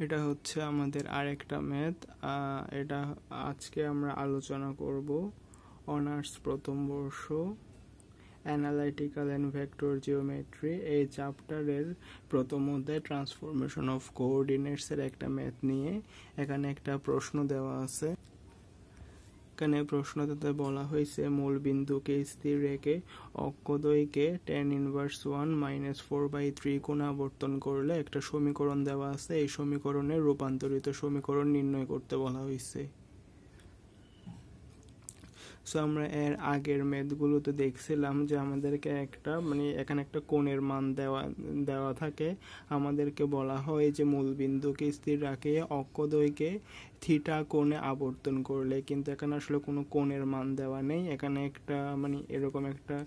এটা হচ্ছে আমাদের আরেকটা ম্যাথ। এটা আজকে আমরা আলোচনা করব অনার্স প্রথম বর্ষ অ্যানালাইটিক্যাল অ্যান্ড ভেক্টর জিওমেট্রি এই চ্যাপ্টারের প্রথম অধ্যায় ট্রান্সফরমেশন অফ কোঅর্ডিনেটসের একটা ম্যাথ নিয়ে। এখানে একটা প্রশ্ন দেওয়া আছে। এখানে প্রশ্নটাতে বলা হয়েছে মূল বিন্দুকে স্থির রেখে অক্ষদ্বয়কে tan ইনভার্স 1 - 4/3 কোণ আবর্তন করলে একটা সমীকরণ দেওয়া আছে। এই সমীকরণের রূপান্তরিত সমীকরণ নির্ণয় করতে বলা হয়েছে। সো আমরা এর আগের ম্যাথগুলোতে দেখছিলাম যে আমাদেরকে একটা এখানে একটা কোণের মান দেওয়া থাকে। আমাদেরকে বলা হয় যে মূল বিন্দুকে স্থির রাখে অক্ষদ্বয়কে থিটা কোণে আবর্তন করলে, কিন্তু এখানে আসলে কোনো কোণের মান দেওয়া নেই। এখানে একটা এরকম একটা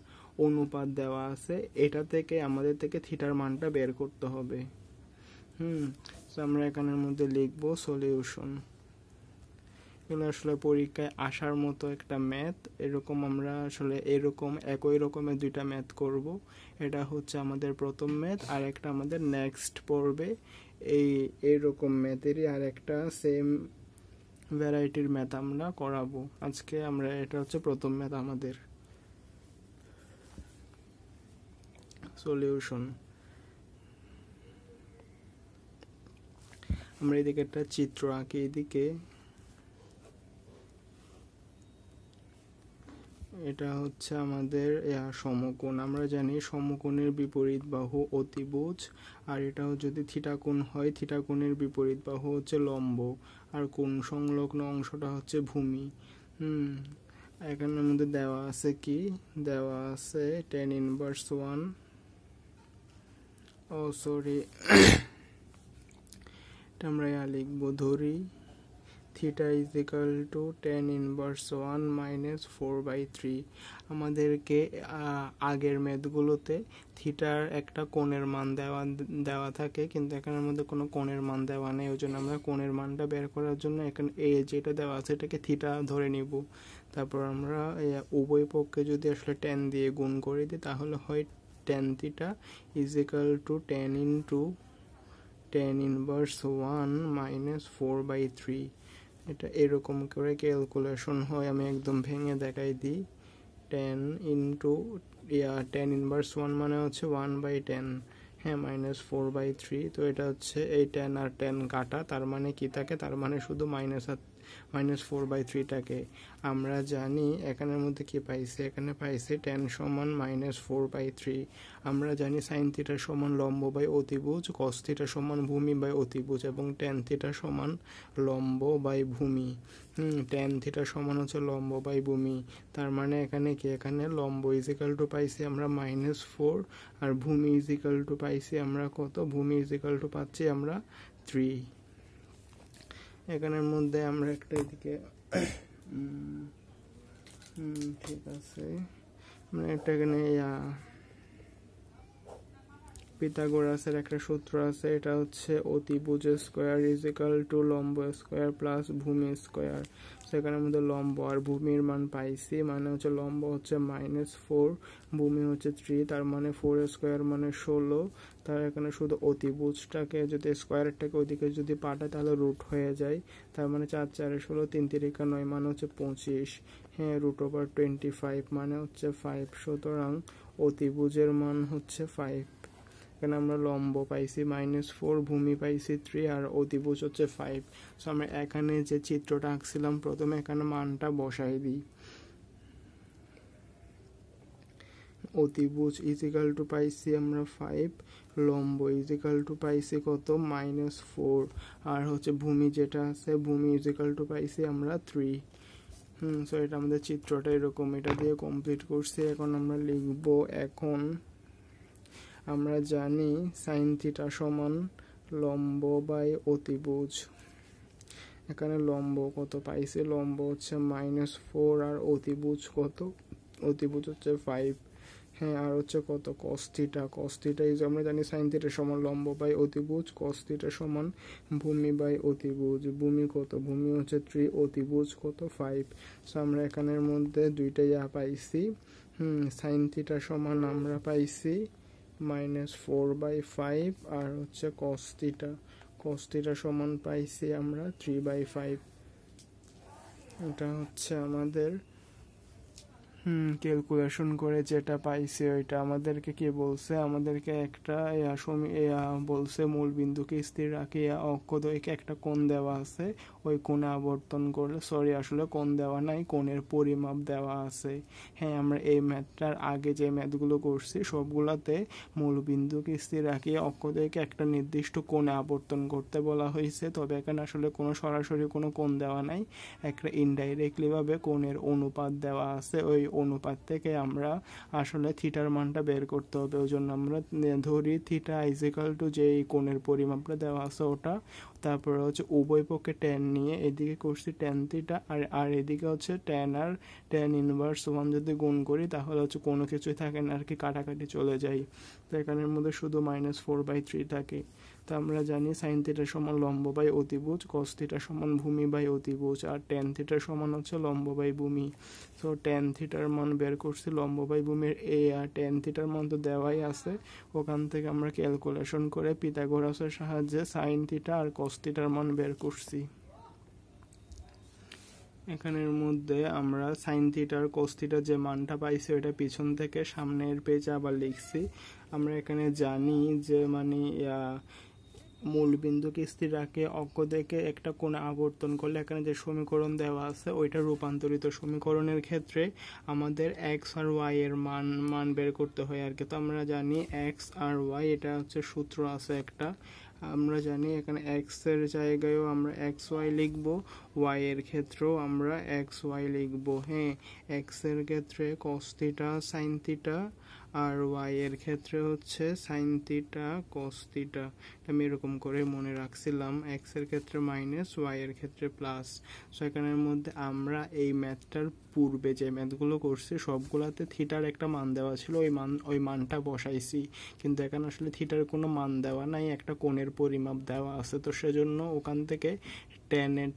অনুপাত দেওয়া আছে, এটা থেকে আমাদের থেকে থিটার মানটা বের করতে হবে। সো আমরা এখানের মধ্যে লিখবো সলিউশন। এগুলো আসলে পরীক্ষায় আসার মতো একটা ম্যাথ। এরকম আমরা আসলে একই রকমের দুইটা ম্যাথ করব। এটা হচ্ছে আমাদের প্রথম ম্যাথ, আর একটা আমাদের নেক্সট পড়বে এইরকম ম্যাথেরই আর একটা সেম ভ্যারাইটির ম্যাথ আমরা করাবো আজকে। এটা হচ্ছে প্রথম ম্যাথ আমাদের। সলিউশন। আমরা এদিকে একটা চিত্র আঁকি। এদিকে এটা হচ্ছে আমাদের সমকোণ। আমরা জানি সমকোণের বিপরীত বাহু অতিভুজ, আর এটাও যদি থিটা কোণ হয়, থিটা কোণের বিপরীত বাহু হচ্ছে লম্ব, আর কোণ সংলগ্ন অংশটা হচ্ছে ভূমি। এখানের মধ্যে দেওয়া আছে কি? দেওয়া আছে tan ইনভার্স 1 এটা আমরা লিখবো ধরি theta is equal two tan inverse 1 - 4/3। আমাদেরকে আগের ম্যাথগুলোতে থিটার একটা কোণের মান দেওয়া থাকে, কিন্তু এখানের মধ্যে কোনো কোণের মান দেওয়া নেই। ওই জন্য আমরা কোণের মানটা বের করার জন্য এখানে যেটা দেওয়া আছে এটাকে থিটা ধরে নিব। তারপর আমরা উভয় পক্ষে যদি আসলে tan দিয়ে গুণ করে দিই, তাহলে হয় tan theta is equal two tan inverse 1 - 4/3। এটা এরকম করে ক্যালকুলেশন হয়। আমি একদম ভেঙে দেখাই দিই। tan ইনভার্স 1 মানে হচ্ছে 1/10, -4/3। তো এটা হচ্ছে এই tan আর tan কাটা, তার মানে কি থাকে? তার মানে শুধু -4/3টাকে আমরা জানি। এখানের মধ্যে কি পাইছে? এখানে পাইছে tan সমান -4/3। আমরা জানি sin থিটা সমান লম্ব বাই অতিভুজ, cos থিটা সমান ভূমি বাই অতিভুজ, এবং tan থিটা সমান লম্ব বাই ভূমি। tan থিটা সমান হচ্ছে লম্ব বাই ভূমি। তার মানে এখানে কি? এখানে লম্ব ইজিক্যাল টু পাইছি আমরা -4, আর ভূমি ইজিক্যাল টু পাইছি আমরা কত? ভূমি ইজিক্যাল টু পাচ্ছি আমরা 3। এখানের মধ্যে আমরা একটা এদিকে ঠিক আছে, আমরা একটা এখানে পিথাগোরাসের একটা সূত্র আছে। এটা হচ্ছে অতিভুজ স্কোয়ার ইজ ইকাল টু লম্ব স্কোয়ার প্লাস ভূমি স্কোয়ার। সেখানের মধ্যে লম্ব আর ভূমির মান পাইছি, মানে হচ্ছে লম্ব হচ্ছে -4, ভূমি হচ্ছে 3, তার মানে 4 স্কোয়ার মানে 16। তার এখানে শুধু অতিভুজটাকে যদি স্কোয়ারটাকে ওইদিকে যদি পাঠায় তাহলে রুট হয়ে যায়। তার মানে 4 4 16, 3 3 9 মানে হচ্ছে 25। √25 মানে হচ্ছে 5। সুতরাং অতিভুজের মান হচ্ছে 5। এখানে আমরা লম্ব পাইছি -4, ভূমি পাইছি 3, আর অতিভুজ হচ্ছে 5। সো আমরা এখানে যে চিত্রটা আঁকছিলাম প্রথমে, এখানে মানটা বসাই দিই। অতিভুজ ইজিক্যাল টু পাইছি আমরা 5, লম্ব ইজিক্যাল টু পাইছি কত? -4, আর হচ্ছে ভূমি যেটা আছে, ভূমি ইজিক্যাল টু পাইছি আমরা 3। সো এটা আমাদের চিত্রটা এরকম। এটা দিয়ে কমপ্লিট করছি। এখন আমরা লিখবো, এখন আমরা জানি sin থিটা সমান লম্ব বাই অতিভুজ। এখানে লম্ব কত পাইছি? লম্ব হচ্ছে -4, আর অতিভুজ কত? অতিভুজ হচ্ছে 5। আর হচ্ছে কত? cos theta. cos থিটা আমরা জানি sin থিটা সমান লম্ব বাই অতিভুজ, cos থিটা সমান ভূমি বাই অতিভুজ। ভূমি কত? ভূমি হচ্ছে 3, অতিভুজ কত? 5। সো আমরা এখানের মধ্যে দুইটা পাইছি। sin থিটা সমান আমরা পাইছি -4/5, আর হচ্ছে cos থিটা। cos θ সমান পাইছি আমরা 3/5। এটা হচ্ছে আমাদের ক্যালকুলেশন করে যেটা পাইছি ওইটা আমাদেরকে কি বলছে, আমাদেরকে একটা বলছে মূল বিন্দুকে স্থির রাখিয়া অক্ষদ্বয়কে একটা কোণ দেওয়া আছে, ওই কোণে আবর্তন করলে, সরি আসলে কোণ দেওয়া নাই, কোণের পরিমাপ দেওয়া আছে। হ্যাঁ, আমরা এই ম্যাথটার আগে যে ম্যাথগুলো করছি সবগুলাতে মূল বিন্দুকে স্থির রাখিয়া অক্ষদ্বয়কে একটা নির্দিষ্ট কোণে আবর্তন করতে বলা হয়েছে, তবে এখানে আসলে কোনো সরাসরি কোনো কোণ দেওয়া নাই, একটা ইনডাইরেক্টলি ভাবে কোণের অনুপাত দেওয়া আছে, ওই অনুপাত থেকে আমরা আসলে থিটার মানটা বের করতে হবে। ওই জন্য আমরা ধরি থিটা ইজিক্যাল টু যে কোণের পরিমাপটা দেওয়া আছে ওটা, তারপরে হচ্ছে উভয় পক্ষে ট্যান নিয়ে এদিকে করছি ট্যান থিটা, আর এদিকে হচ্ছে ট্যান আর ট্যান ইনভার্স 1 যদি গুণ করি তাহলে হচ্ছে কোনো কিছুই থাকে না আর কি, কাটাকাটি চলে যায়। তো এখানের মধ্যে শুধু -4/3 থাকে। তো আমরা জানি সাইন থিটা সমান লম্ব বাই অতিভুজ, কস থিটা সমান ভূমি বাই অতিভুজ, আর ট্যান থিটা সমান হচ্ছে লম্ব বাই ভূমি। সো ট্যান থিটার মান বের করছি, লম্ব বাই ভূমির আর ট্যান থিটার মান তো দেওয়াই আছে, ওখান থেকে আমরা ক্যালকুলেশন করে পিথাগোরাসের সাহায্যে সাইন থিটা আর কস থিটার মান বের করছি। এখানের মধ্যে আমরা সাইন থিটার কস থিটার যে মানটা পাইছি ওইটা পিছন থেকে সামনের পেজে আবার লিখছি। আমরা এখানে জানি যে মূল বিন্দুকে স্থির রাখে অক্ষদ্বয়কে একটা কোণে আবর্তন করলে এখানে যে সমীকরণ দেওয়া আছে ওইটা রূপান্তরিত সমীকরণের ক্ষেত্রে আমাদের এক্স আর ওয়াই এর মান বের করতে হয় আর কি। তো আমরা জানি এক্স আর ওয়াই, এটা হচ্ছে সূত্র আছে একটা, আমরা জানি এখানে এক্স এর জায়গায়ও আমরা এক্স ওয়াই লিখবো, ওয়াই এর ক্ষেত্রেও আমরা এক্স ওয়াই লিখবো। হ্যাঁ, এক্স এর ক্ষেত্রে কস থিটা সাইন থিটা, আর ওয়াই এর ক্ষেত্রে হচ্ছে সাইন থিটা কস থিটা। আমি এরকম করে মনে রাখছিলাম, এক্স এর ক্ষেত্রে মাইনাস, ওয়াই এর ক্ষেত্রে প্লাস। সো এখানের মধ্যে আমরা এই ম্যাথটার পূর্বে যে ম্যাথগুলো করছি সবগুলাতে থিটার একটা মান দেওয়া ছিল, ওই মানটা বসাইছি, কিন্তু এখানে আসলে থিটার কোনো মান দেওয়া নাই, একটা কোণের পরিমাপ দেওয়া আছে। তো সেজন্য ওখান থেকে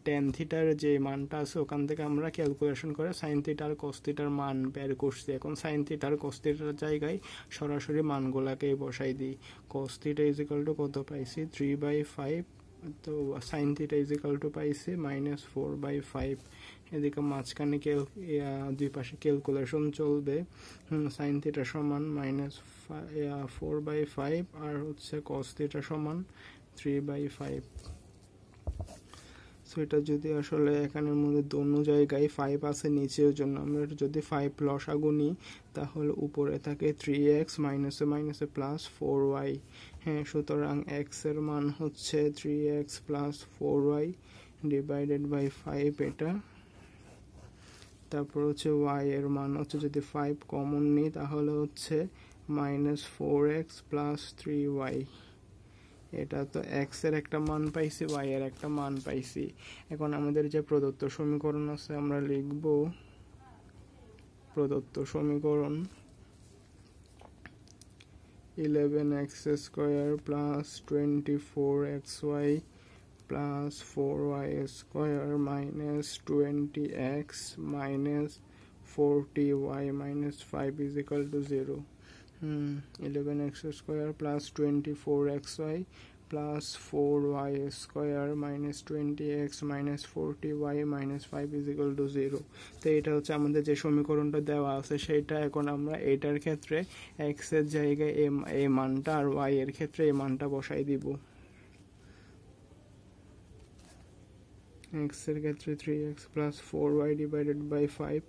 ট্যান থিটার যে মানটা আছে ওখান থেকে আমরা ক্যালকুলেশন করে সাইন থিটার কস থিটার মান বের করছি। এখন সাইন থিটার কস থিটার জায়গায় সরাসরি মানগুলাকেই বসাই দিই। কস থিটা ইজিক্যাল টু কত পাইছি 3/5, তো সাইন থিটা ইজিক্যাল টু পাইছি -4/5। এদিকে মাঝখানে দুই পাশে ক্যালকুলেশন চলবে। সাইন থিটা সমান -4/5 আর হচ্ছে কস থিটা সমান 3/5। সো এটা যদি আসলে এখানের মধ্যে দোনো জায়গায় 5 আছে নিচের জন্য, আমরা যদি 5 লসাগু নিই তাহলে উপরে থাকে 3x, মাইনাসে মাইনাসে +4y। হ্যাঁ, সুতরাং x এর মান হচ্ছে 3x + 4y ডিভাইডেড বাই 5 এটা। তারপর হচ্ছে y এর মান হচ্ছে যদি 5 কমন নিই তাহলে হচ্ছে -4x + 3y। এটা তো x এর একটা মান পাইছি, y এর একটা মান পাইছি। এখন আমাদের যে প্রদত্ত সমীকরণ আছে আমরা লিখব প্রদত্ত সমীকরণ 11x² + 24xy + 4y² - 20x - 40y - 5 = 0। 11x² + 24xy + 4y² - 20x - 40y - 5 = 0। তো এটা হচ্ছে আমাদের যে সমীকরণটা দেওয়া আছে সেটা। এখন আমরা এটার ক্ষেত্রে x এর জায়গায় এই মানটা আর y এর ক্ষেত্রে এই মানটা বসাই দিব। x এর ক্ষেত্রে 3x + 4y divided by 5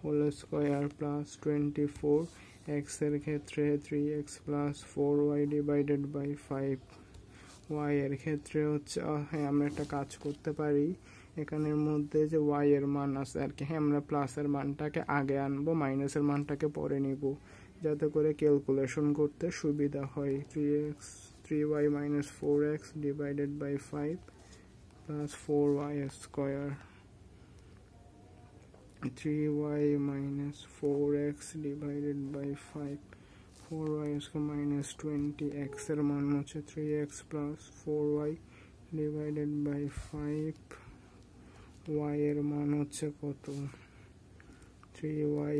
whole square plus 24, x এর ক্ষেত্রে 3x + 4y divided by 5, y এর ক্ষেত্রে হচ্ছে হ্যাঁ আমরা একটা কাজ করতে পারি, এখানের মধ্যে যে y এর মান আছে আর কি, হ্যাঁ আমরা প্লাসের মানটাকে আগে আনবো, মাইনাসের মানটাকে পরে নিব যাতে করে ক্যালকুলেশন করতে সুবিধা হয়। 3y - 4x divided by 5 plus 4y², 3y - 4x divided by 5, 4y² - 20, x এর মান হচ্ছে 3x + 4y divided by 5, y এর মান হচ্ছে কত 3y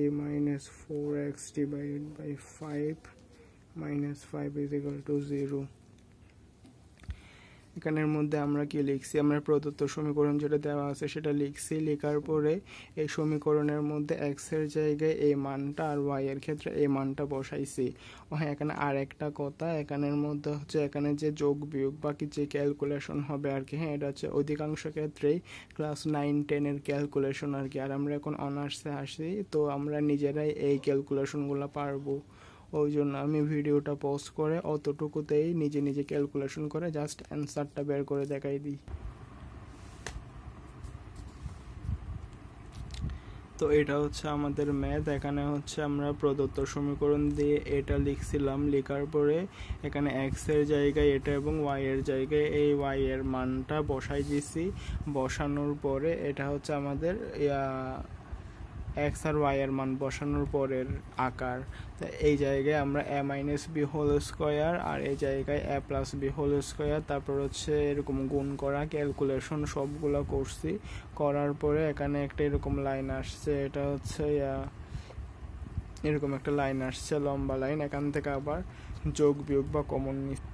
- 4x divided by 5 - 5 = 0। এখানের মধ্যে আমরা কি লিখছি, আমরা প্রদত্ত সমীকরণ যেটা দেওয়া আছে সেটা লিখছি। লেখার পরে এই সমীকরণের মধ্যে এক্স এর জায়গায় এই মানটা আর ওয়াই এর ক্ষেত্রে এই মানটা বসাইছি। হ্যাঁ, এখানে আর একটা কথা, এখানের মধ্যে হচ্ছে এখানে যে যোগ বিয়োগ বাকি যে ক্যালকুলেশন হবে আর কি, হ্যাঁ এটা হচ্ছে অধিকাংশ ক্ষেত্রেই ক্লাস 9-10 ক্যালকুলেশন আর কি। আর আমরা এখন অনার্সে আসি, তো আমরা নিজেরাই এই ক্যালকুলেশনগুলো পারবো। ওই জন্য আমি ভিডিওটা পজ করে অতটুকুতেই নিজে নিজে ক্যালকুলেশন করে জাস্ট অ্যান্সারটা বের করে দেখাই দিই। তো এটা হচ্ছে আমাদের ম্যাথ। এখানে হচ্ছে আমরা প্রদত্ত সমীকরণ দিয়ে এটা লিখছিলাম। লেখার পরে এখানে এক্স এর জায়গায় এটা এবং ওয়াই এর জায়গায় এই ওয়াই এর মানটা বসাই দিছি। বসানোর পরে এটা হচ্ছে আমাদের এক্স আর ওয়াই এর মান বসানোর পরের আকার। তো এই জায়গায় আমরা a minus B whole square আর এই জায়গায় a plus B whole square, তারপর হচ্ছে এরকম গুণ করা ক্যালকুলেশন সবগুলো করছি। করার পরে এখানে একটা এরকম লাইন আসছে, এটা হচ্ছে এরকম একটা লাইন আসছে লম্বা লাইন। এখান থেকে আবার যোগ বিয়োগ বা কমন নিচ্ছে,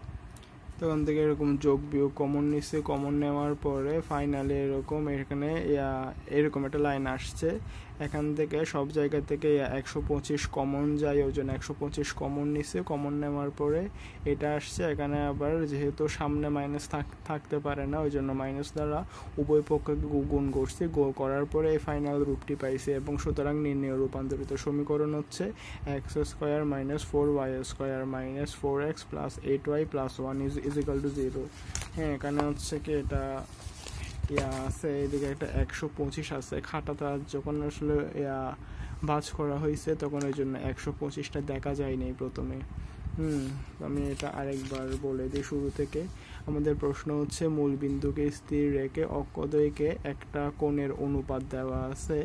তখন থেকে এরকম যোগ বিয়োগ কমন নিচ্ছে। কমন নেওয়ার পরে ফাইনালি এরকম এখানে এরকম একটা লাইন আসছে। এখান থেকে সব জায়গা থেকে 125 কমন যায়, ওই জন্য 125 কমন নিচ্ছে। কমন নেওয়ার পরে এটা আসছে। এখানে আবার যেহেতু সামনে মাইনাস থাকতে পারে না, ওই জন্য মাইনাস দ্বারা উভয় পক্ষকে গুণ করছি। করার পরে এই ফাইনাল রূপটি পাইছে এবং সুতরাং নির্ণয় রূপান্তরিত সমীকরণ হচ্ছে x square minus 4y square minus 4x plus 8y plus 1 is equal two 0। হ্যাঁ, এখানে হচ্ছে কি এটা আছে, এদিকে একটা 125 আছে। খাতাটা যখন আসলে ভাঁজ করা হয়েছে তখন ওই জন্য 125টা দেখা যায়নি প্রথমে। আমি এটা আরেকবার বলে দিই শুরু থেকে। আমাদের প্রশ্ন হচ্ছে মূল বিন্দুকে স্থির রেখে অক্ষদ্বয়কে একটা কোণের অনুপাত দেওয়া আছে,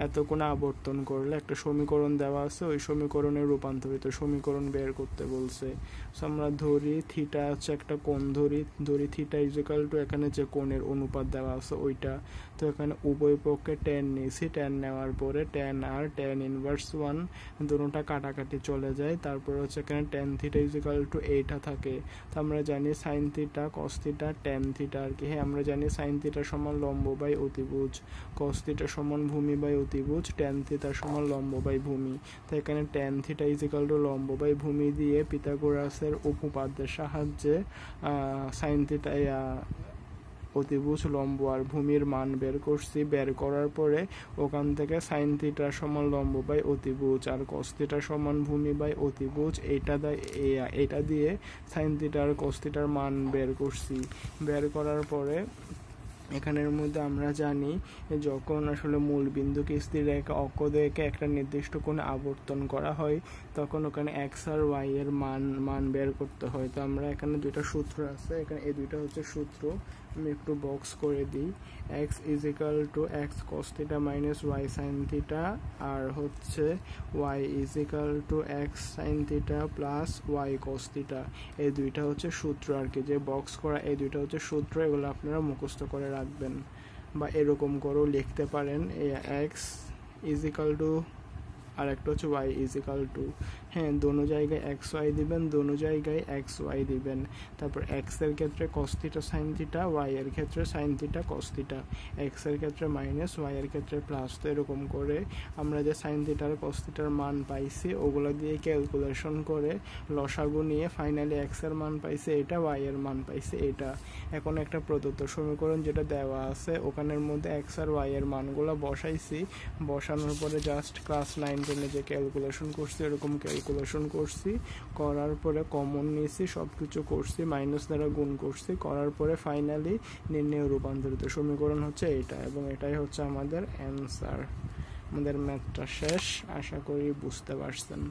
এত কোণে আবর্তন করলে একটা সমীকরণ দেওয়া আছে, ওই সমীকরণের রূপান্তরিত সমীকরণ বের করতে বলছে। সো আমরা ধরি থিটা হচ্ছে একটা কোণ, ধরি থিটা ইজ ইকুয়াল টু এখানে যে কোণের অনুপাত দেওয়া আছে ওইটা। তো এখানে উভয় পক্ষে ট্যান নিয়েছি। ট্যান নেওয়ার পরে ট্যান আর ট্যান ইনভার্স 1 দুটোটা কাটাকাটি চলে যায়। তারপর হচ্ছে এখানে tan theta is equal to এইটা থাকে। তো আমরা জানি sine theta cos theta tan theta আর কি। হ্যাঁ, আমরা জানি সাইন থিটা সমান লম্ব বাই অতিভুজ, কস থিটা সমান ভূমি বাই অতিভুজ, ট্যান থিটা সমান লম্ব বাই ভূমি। তো এখানে tan theta is equal two লম্ব বাই ভূমি দিয়ে পিথাগোরাসের উপপাদ্যের সাহায্যে সাইন থিটা অতিভুজ লম্ব আর ভূমির মান বের করছি। বের করার পরে ওখান থেকে সাইন থিটা সমান লম্ব বাই অতিভুজ আর কস থিটা সমান ভূমি বাই অতিভুজ এটা দিয়ে সাইন থিটা আর কস থিটার মান বের করছি। বের করার পরে এখানের মধ্যে আমরা জানি যখন আসলে মূল বিন্দুকে স্থির রেখে অক্ষদ্বয়কে একটা নির্দিষ্ট কোণে আবর্তন করা হয় তখন ওখানে এক্স আর ওয়াই এর মান বের করতে হয়। তো আমরা এখানে দুইটা সূত্র আছে, এখানে এই দুইটা হচ্ছে সূত্র। আমি একটু বক্স করে দিই। X is equal to X cos theta minus Y sine theta, আর হচ্ছে Y is equal to X sine theta plus Y cos theta. এই দুইটা হচ্ছে সূত্র আর কি, যে বক্স করা এই দুইটা হচ্ছে সূত্র। এগুলো আপনারা মুখস্থ করে রাখবেন বা এরকম করেও লিখতে পারেন। এক্স ইজ ইকাল টু আর একটা হচ্ছে ওয়াই ইজ ইকাল টু, হ্যাঁ দোনো জায়গায় এক্স ওয়াই দিবেন, দোনো জায়গায় এক্স ওয়াই দিবেন। তারপর এক্স এর ক্ষেত্রে cos theta sine theta, y এর ক্ষেত্রে sine theta cos theta, x এর ক্ষেত্রে মাইনাস ওয়াই এর ক্ষেত্রে প্লাস। তো এরকম করে আমরা যে সাইন থিটার কস থিটার মান পাইছি ওগুলো দিয়ে ক্যালকুলেশন করে লসাগু নিয়ে ফাইনালি এক্স এর মান পাইছে এটা, ওয়াই এর মান পাইছে এটা। এখন একটা প্রদত্ত সমীকরণ যেটা দেওয়া আছে ওখানের মধ্যে এক্স আর ওয়াই এর মানগুলো বসাইছি। বসানোর পরে জাস্ট ক্লাস 9-10 যে ক্যালকুলেশন করছি এরকম ক্যালকুলেশন করছি। করার পরে কমন নিয়েছি, সব কিছু করছি, মাইনাস দ্বারা গুণ করছি। করার পরে ফাইনালি নির্ণয় রূপান্তরিত সমীকরণ হচ্ছে এটা, এবং এটাই হচ্ছে আমাদের অ্যান্সার। আমাদের ম্যাথটা শেষ, আশা করি বুঝতে পারছেন।